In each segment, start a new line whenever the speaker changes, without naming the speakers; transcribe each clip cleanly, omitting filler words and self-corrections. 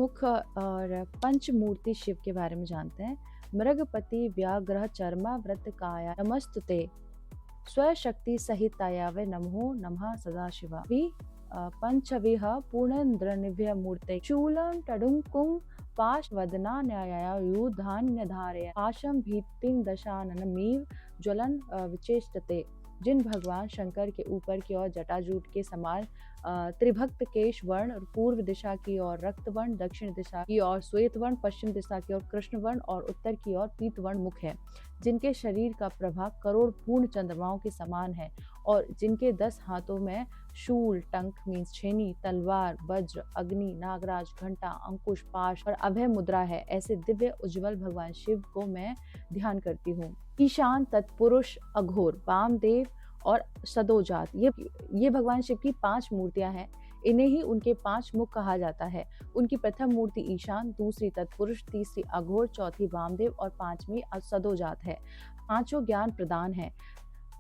मुख और पंचमूर्ति शिव के बारे में जानते हैं। मृगपति व्याघ्र चर्मा व्रत काया नमस्तुते स्वशक्ति सहितायावे नमो नमः सदाशिवा पंचविह पूर्णेन्द्रनिभ्य मूर्ते शूलं टडुंकुं पाशवदना न्यायायुधान्यधारय पाशं भीतिं दशाननमीव ज्वलन विचेष्टते। जिन भगवान शंकर के ऊपर की ओर जटाजूट के समान त्रिभक्त केश वर्ण, पूर्व दिशा की ओर रक्त वर्ण, दक्षिण दिशा की ओर श्वेत वर्ण, पश्चिम दिशा की ओर कृष्ण वर्ण और उत्तर की ओर पीत वर्ण मुख है, जिनके शरीर का प्रभाग करोड़ पूर्ण चंद्रमाओं के समान है और जिनके 10 हाथों में शूल, टंक मीन्स छेनी, तलवार, वज्र, अग्नि, नागराज, घंटा, अंकुश, पाश और अभय मुद्रा है। ऐसे दिव्य उज्जवल भगवान शिव को मैं ध्यान करती हूँ। ईशान, तत्पुरुष, अघोर, वामदेव और सदोजात ये भगवान शिव की 5 मूर्तियां हैं। इन्हें ही उनके 5 मुख कहा जाता है। उनकी प्रथम मूर्ति ईशान, दूसरी तत्पुरुष, तीसरी अघोर, चौथी वामदेव और 5वीं सदोजात है। पांचों ज्ञान प्रदान है,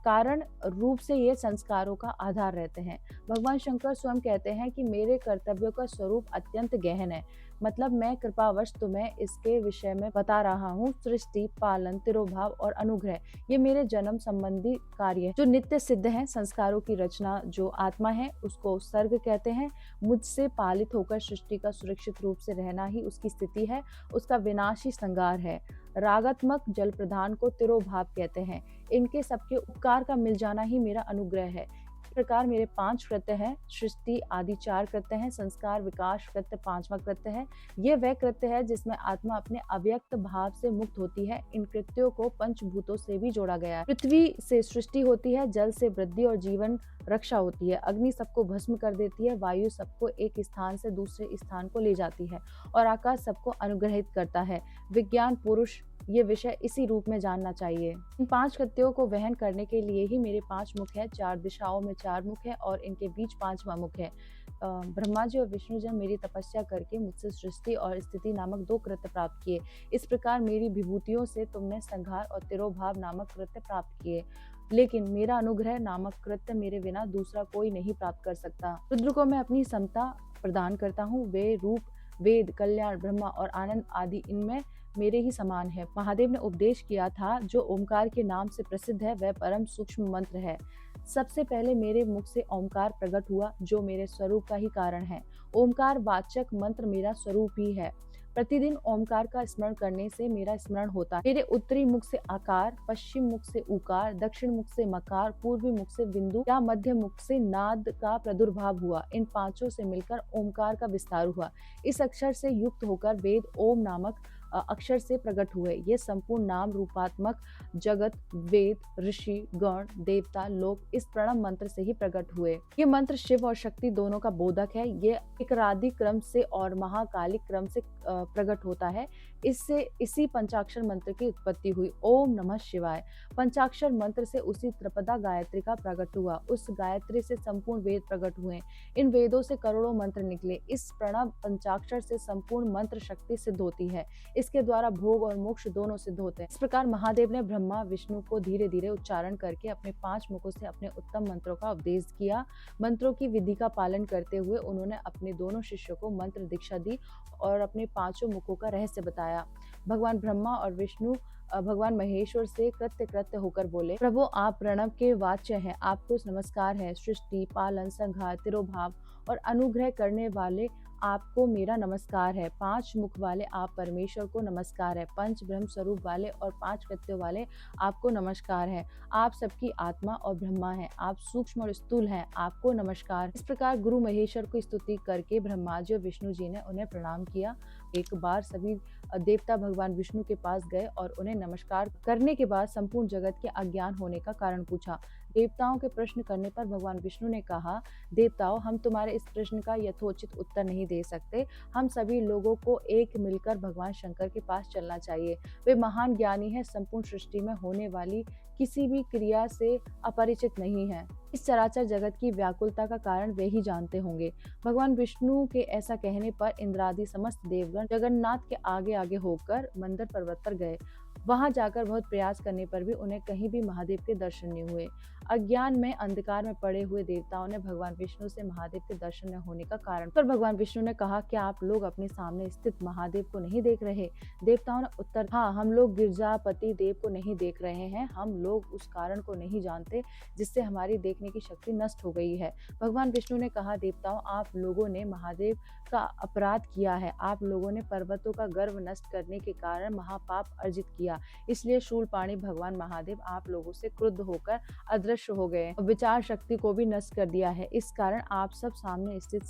कारण रूप से ये संस्कारों का आधार रहते हैं। भगवान शंकर स्वयं कहते हैं कि मेरे कर्तव्यों का स्वरूप अत्यंत गहन है, मतलब मैं कृपावश तुम्हें इसके विषय में बता रहा हूँ। सृष्टि, पालन, तिरोभाव और अनुग्रह ये मेरे जन्म संबंधी कार्य है जो नित्य सिद्ध है। संस्कारों की रचना जो आत्मा है उसको सर्ग कहते हैं। मुझसे पालित होकर सृष्टि का सुरक्षित रूप से रहना ही उसकी स्थिति है, उसका विनाश ही संगार है। रागात्मक जल प्रदान को तिरोभाव कहते हैं। इनके सबके उपकार का मिल जाना ही मेरा अनुग्रह है। इस प्रकार मेरे 5 कृत्य हैं। सृष्टि आदि 4 कृत्य हैं, संस्कार विकास कृत्य 5वां कृत्य है। ये वह कृत्य है जिसमें आत्मा अपने अव्यक्त भाव से मुक्त होती है। इन कृत्यों को पंचभूतों से भी जोड़ा गया है। पृथ्वी से सृष्टि होती है, जल से वृद्धि और जीवन रक्षा होती है, अग्नि सबको भस्म कर देती है, वायु सबको एक स्थान से दूसरे स्थान को ले जाती है और आकाश सबको अनुग्रहित करता है। विज्ञान पुरुष ये विषय इसी रूप में जानना चाहिए। इन 5 कृत्यों को वहन करने के लिए ही मेरे 5 मुख है। 4 दिशाओं में 4 मुख है और इनके बीच 5वां मुख है। ब्रह्मा जी और विष्णु जी मेरी तपस्या करके मुझसे सृष्टि और स्थिति नामक 2 कृत्य प्राप्त किए। इस प्रकार मेरी विभूतियों से तुमने संहार और तिरोभाव नामक कृत्य प्राप्त किए, लेकिन मेरा अनुग्रह नामक कृत्य मेरे बिना दूसरा कोई नहीं प्राप्त कर सकता। रुद्र को मैं अपनी समता प्रदान करता हूँ। वे रूप, वेद, कल्याण, ब्रह्मा और आनंद आदि इनमें मेरे ही समान है। महादेव ने उपदेश किया था, जो ओमकार के नाम से प्रसिद्ध है वह परम सूक्ष्म मंत्र है। सबसे पहले मेरे मुख से ओमकार प्रकट हुआ, जो मेरे स्वरूप का ही कारण है। ओमकार वाचक मंत्र मेरा स्वरूप ही है। प्रतिदिन ओमकार का स्मरण करने से मेरा स्मरण होता है। मेरे उत्तरी मुख से आकार, पश्चिम मुख से उकार, दक्षिण मुख से मकार, पूर्वी मुख से बिंदु या मध्य मुख से नाद का प्रादुर्भाव हुआ। इन 5 से मिलकर ओमकार का विस्तार हुआ। इस अक्षर से युक्त होकर वेद ओम नामक अक्षर से प्रकट हुए। ये संपूर्ण नाम रूपात्मक जगत, वेद, ऋषि, गण, देवता, लोक इस प्रणव मंत्र से ही प्रकट हुए। ये मंत्र शिव और शक्ति दोनों का बोधक है। ये एकरादि क्रम से और महाकालिक क्रम से प्रकट होता है। इससे इसी पंचाक्षर मंत्र की उत्पत्ति हुई। ओम नमः शिवाय पंचाक्षर मंत्र से उसी त्रिपदा गायत्री का प्रकट हुआ। उस गायत्री से संपूर्ण वेद प्रकट हुए। इन वेदों से करोड़ों मंत्र निकले। इस प्रणव पंचाक्षर से संपूर्ण मंत्र शक्ति सिद्ध होती है। इसके द्वारा भोग और मोक्ष दोनों सिद्ध होते हैं। इस प्रकार महादेव ने ब्रह्मा विष्णु को धीरे धीरे उच्चारण करके अपने 5 मुखों से अपने उत्तम मंत्रों का उपदेश किया। मंत्रों की विधि का पालन करते हुए उन्होंने अपने दोनों शिष्यों को मंत्र दीक्षा दी और अपने 5 मुखों का रहस्य बताया। भगवान ब्रह्मा और विष्णु भगवान महेश्वर से कृत्य कृत्य होकर बोले, प्रभु आप प्रणव के वाच्य हैं, आपको नमस्कार है। सृष्टि, पालन, संहार, तिरोभाव और अनुग्रह करने वाले आपको मेरा नमस्कार है। 5 मुख वाले आप परमेश्वर को नमस्कार है। 5 ब्रह्म स्वरूप वाले और 5 कृत्यों वाले आपको नमस्कार है। आप सबकी आत्मा और ब्रह्मा है। आप सूक्ष्म और स्थूल हैं, आपको नमस्कार। इस प्रकार गुरु महेश्वर को स्तुति करके ब्रह्मा जी और विष्णु जी ने उन्हें प्रणाम किया। एक बार सभी देवता भगवान विष्णु के पास गए और उन्हें नमस्कार करने के बाद संपूर्ण जगत के अज्ञान होने का कारण पूछा। देवताओं के प्रश्न करने पर भगवान विष्णु ने कहा, देवताओं हम तुम्हारे इस प्रश्न का यथोचित उत्तर नहीं दे सकते। हम सभी लोगों को एक मिलकर भगवान शंकर के पास चलना चाहिए। वे महान ज्ञानी है, संपूर्ण सृष्टि में होने वाली किसी भी क्रिया से अपरिचित नहीं है। इस चराचर जगत की व्याकुलता का कारण वे ही जानते होंगे। भगवान विष्णु के ऐसा कहने पर इंद्रादि समस्त देवगण जगन्नाथ के आगे आगे होकर मंदर पर्वत पर गए। वहां जाकर बहुत प्रयास करने पर भी उन्हें कहीं भी महादेव के दर्शन नहीं हुए। अज्ञान में अंधकार में पड़े हुए देवताओं ने भगवान विष्णु से महादेव के दर्शन न होने का कारण पर भगवान विष्णु ने कहा, क्या आप लोग अपने सामने स्थित महादेव को नहीं देख रहे? देवताओं ने उत्तर, हाँ, हम लोग गिरजापति देव को नहीं देख रहे हैं। हम लोग उस कारण को नहीं जानते जिससे हमारी देखने की शक्ति नष्ट हो गई है। भगवान विष्णु ने कहा, देवताओं, आप लोगों ने महादेव का अपराध किया है। आप लोगों ने पर्वतों का गर्व नष्ट करने के कारण महापाप अर्जित किया। इसलिए शूलपाणी भगवान महादेव आप लोगों से क्रुद्ध होकर अदृश्य हो गए, विचार शक्ति को भी नष्ट कर दिया है। इस कारण आप सब सामने स्थित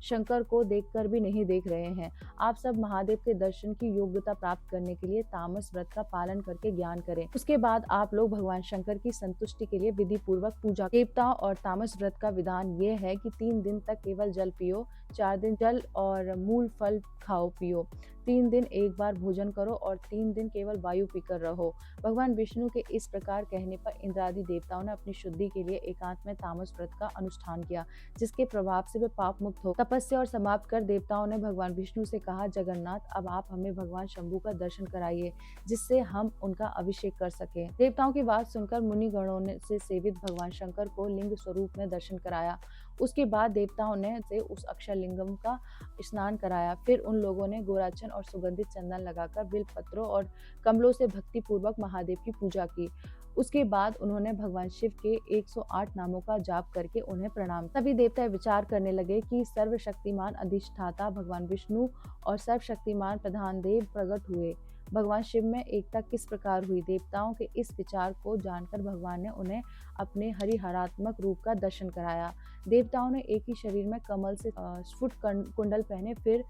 शंकर को देखकर भी नहीं देख रहे हैं। आप सब महादेव के दर्शन की योग्यता प्राप्त करने के लिए तामस व्रत का पालन करके ज्ञान करें। उसके बाद आप लोग भगवान शंकर की संतुष्टि के लिए विधि पूर्वक पूजा। देवता और तामस व्रत का विधान ये है कि 3 दिन तक केवल जल पियो, 4 दिन जल और मूल फल खाओ पियो, 3 दिन एक बार भोजन करो और 3 दिन केवल वायु पीकर रहो। भगवान विष्णु के इस प्रकार कहने पर इंद्रादि देवताओं ने अपनी शुद्धि के लिए एकांत में तामस व्रत का अनुष्ठान किया, जिसके प्रभाव से वे पाप मुक्त हो। तपस्या और समाप्त कर देवताओं ने भगवान विष्णु से कहा, जगन्नाथ, अब आप हमें भगवान शंभु का दर्शन कराइए, जिससे हम उनका अभिषेक कर सके। देवताओं की बात सुनकर मुनि गणों ने से सेवित भगवान शंकर को लिंग स्वरूप में दर्शन कराया। उसके बाद देवताओं ने से उस अक्षय लिंगम का स्नान कराया। फिर उन लोगों ने गोराचन और सुगंधित चंदन लगाकर बिल पत्रों और कमलों से भक्ति पूर्वक महादेव की पूजा की। उसके बाद उन्होंने भगवान शिव के 108 नामों का जाप करके उन्हें प्रणाम। सभी देवता विचार करने लगे कि सर्वशक्तिमान अधिष्ठाता भगवान विष्णु और सर्वशक्तिमान प्रधान देव प्रकट हुए। भगवान शिव में एकता किस प्रकार हुई? देवताओं के इस विचार को जानकर भगवान ने उन्हें अपने हरिहरात्मक रूप का दर्शन कराया। देवताओं ने एक ही शरीर में कमल से स्फुट कुंडल पहने, फिर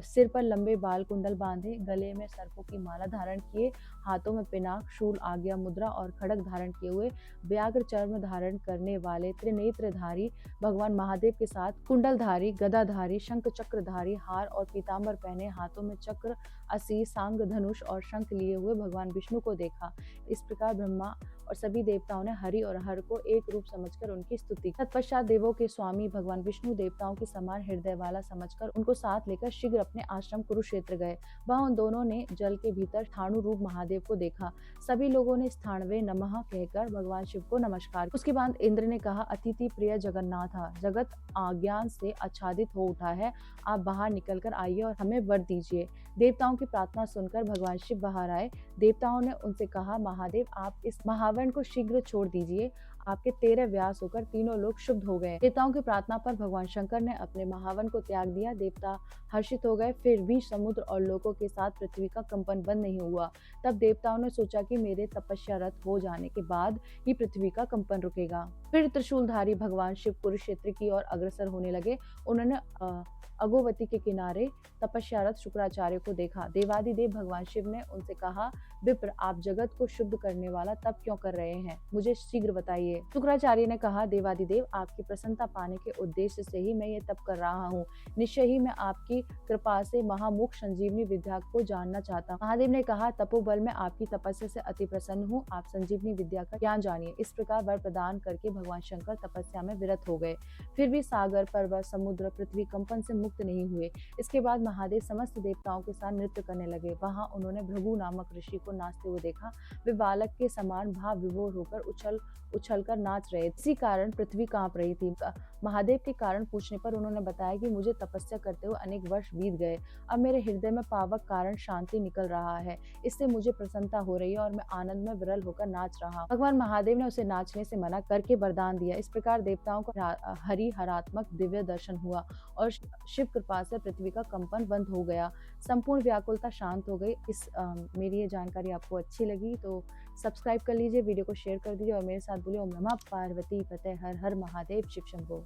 सिर पर लंबे बाल कुंडल बांधे, गले में सर्पों की माला धारण किए, हाथों में पिनाक, शूल, आज्ञा मुद्रा और खड़ग धारण किए हुए व्याघ्र चर्म धारण करने वाले त्रिनेत्रधारी भगवान महादेव के साथ कुंडलधारी, गदाधारी, शंख चक्रधारी, हार और पीताम्बर पहने, हाथों में चक्र, असी, सांग, धनुष और शंख लिए हुए भगवान विष्णु को देखा। इस प्रकार ब्रह्मा और सभी देवताओं ने हरि और हर को एक रूप समझकर उनकी स्तुति। तत्पश्चात देवों के स्वामी भगवान विष्णु देवताओं के समान हृदय वाला समझकर उनको साथ लेकर शीघ्र अपने आश्रम कुरुक्षेत्र गए। वहां उन दोनों ने जल के भीतर स्थाणु रूप महादेव को देखा। सभी लोगों ने स्थाणवे नमः कहकर भगवान शिव को नमस्कार। उसके बाद इंद्र ने कहा, अतिथि प्रिय जगन्नाथ, जगत अज्ञान से आच्छादित हो उठा है, आप बाहर निकल कर आइए और हमें वर दीजिए। देवताओं की प्रार्थना सुनकर भगवान शिव बाहर आए। देवताओं ने उनसे कहा, महादेव, आप इस महावन को शीघ्र छोड़ दीजिए। आपके 13 व्यास होकर तीनों लोग शुद्ध हो गए। देवताओं की प्रार्थना पर भगवान शंकर ने अपने महावन को त्याग दिया। देवता हर्षित हो गए, फिर भी समुद्र और लोकों के साथ पृथ्वी का कंपन बंद नहीं हुआ। तब देवताओं ने सोचा कि मेरे तपस्या रत हो जाने के बाद ही पृथ्वी का कंपन रुकेगा। फिर त्रिशूलधारी भगवान शिव कुरुक्षेत्र की ओर अग्रसर होने लगे। उन्होंने अगोवती के किनारे तपस्यारत शुक्राचार्य को देखा। देवादिदेव भगवान शिव ने उनसे कहा, विप्र, आप जगत को शुद्ध करने वाला तप क्यों कर रहे हैं? मुझे शीघ्र बताइए। शुक्राचार्य ने कहा, देवादिदेव, आपकी प्रसन्नता पाने के उद्देश्य से ही मैं ये तप कर रहा हूँ। निश्चय ही मैं आपकी कृपा से महामोक्ष संजीवनी विद्या को जानना चाहता हूँ। महादेव ने कहा, तपोबल में आपकी तपस्या से अति प्रसन्न हूँ, आप संजीवनी विद्या का ज्ञान जानिए। इस प्रकार वर प्रदान करके भगवान शंकर तपस्या में विरत हो गए। फिर भी सागर, पर्वत, समुद्र, पृथ्वी कंपन से मुक्त नहीं हुए। इसके बाद महादेव समस्त देवताओं के साथ नृत्य करने लगे। वहां उन्होंने भृगु नामक ऋषि को नाचते हुए देखा। वे बालक के समान भाव विभोर होकर उछल कर नाच रहे। इसी कारण पृथ्वी कांप रही थी। महादेव के कारण पूछने पर उन्होंने बताया कि मुझे तपस्या करते हुए अनेक वर्ष बीत गए। अब मेरे हृदय में पावक कारण शांति निकल रहा है। इससे मुझे प्रसन्नता हो रही है और मैं आनंद में विरल होकर नाच रहा हूँ। भगवान महादेव ने उसे नाचने से मना करके वरदान दिया। इस प्रकार देवताओं को हरिहरात्मक दिव्य दर्शन हुआ और शिव कृपा से पृथ्वी का कंपन बंद हो गया। संपूर्ण व्याकुलता शांत हो गई। मेरी ये जानकारी आपको अच्छी लगी तो सब्सक्राइब कर लीजिए, वीडियो को शेयर कर दीजिए और मेरे साथ बोलिए, ओम नमः पार्वती पते हर हर महादेव शिव शंभो।